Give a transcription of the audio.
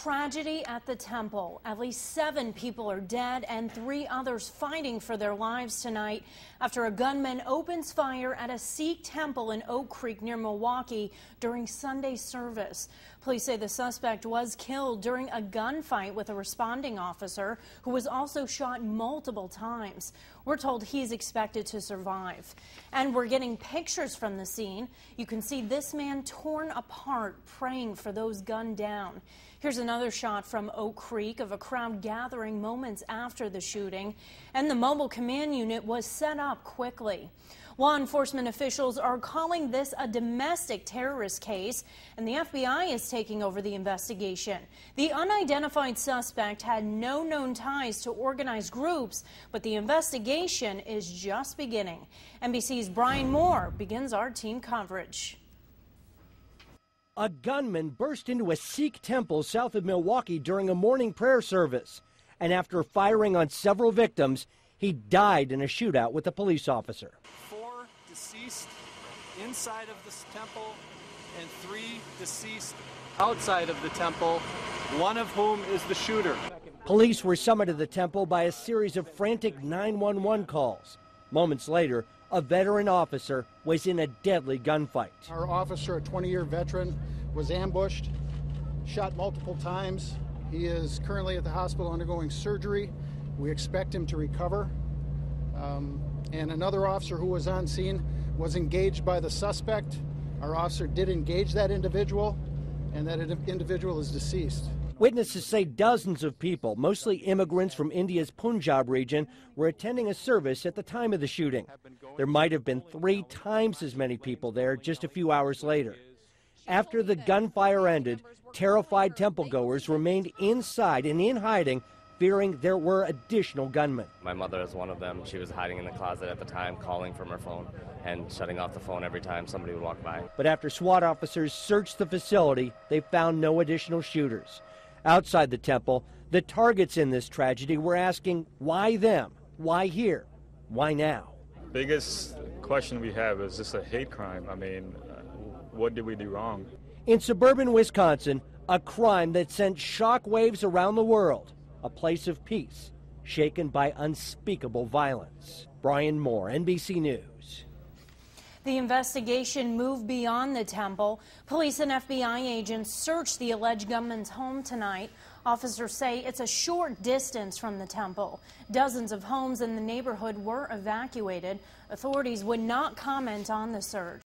Tragedy at the temple. At least 7 people are dead and 3 others fighting for their lives tonight after a gunman opens fire at a Sikh temple in Oak Creek near Milwaukee during Sunday service. Police say the suspect was killed during a gunfight with a responding officer who was also shot multiple times. We're told he's expected to survive. And we're getting pictures from the scene. You can see this man torn apart praying for those gunned down. Here's another shot from Oak Creek of a crowd gathering moments after the shooting, and the mobile command unit was set up quickly. Law enforcement officials are calling this a domestic terrorist case, and the FBI is taking over the investigation. The unidentified suspect had no known ties to organized groups, but the investigation is just beginning. NBC's Brian Moore begins our team coverage. A gunman burst into a Sikh temple south of Milwaukee during a morning prayer service. And after firing on several victims, he died in a shootout with a police officer. 4 deceased inside of this temple and 3 deceased outside of the temple, one of whom is the shooter. Police were summoned to the temple by a series of frantic 911 calls. Moments later, a veteran officer was in a deadly gunfight. Our officer, a 20-year veteran, was ambushed, shot multiple times. He is currently at the hospital undergoing surgery. We expect him to recover. And another officer who was on scene was engaged by the suspect. Our officer did engage that individual, and that individual is deceased. Witnesses say dozens of people, mostly immigrants from India's Punjab region, were attending a service at the time of the shooting. There might have been 3 times as many people there just a few hours later. After the gunfire ended, terrified temple-goers remained inside and in hiding, fearing there were additional gunmen. My mother is one of them. She was hiding in the closet at the time, calling from her phone and shutting off the phone every time somebody would walk by. But after SWAT officers searched the facility, they found no additional shooters. Outside the temple, the targets in this tragedy were asking, why them? Why here? Why now? Biggest question we have, is this a hate crime? I mean, what did we do wrong? In suburban Wisconsin, a crime that sent shockwaves around the world, a place of peace shaken by unspeakable violence. Brian Moore, NBC News. The investigation moved beyond the temple. Police and FBI agents searched the alleged gunman's home tonight. Officers say it's a short distance from the temple. Dozens of homes in the neighborhood were evacuated. Authorities would not comment on the search.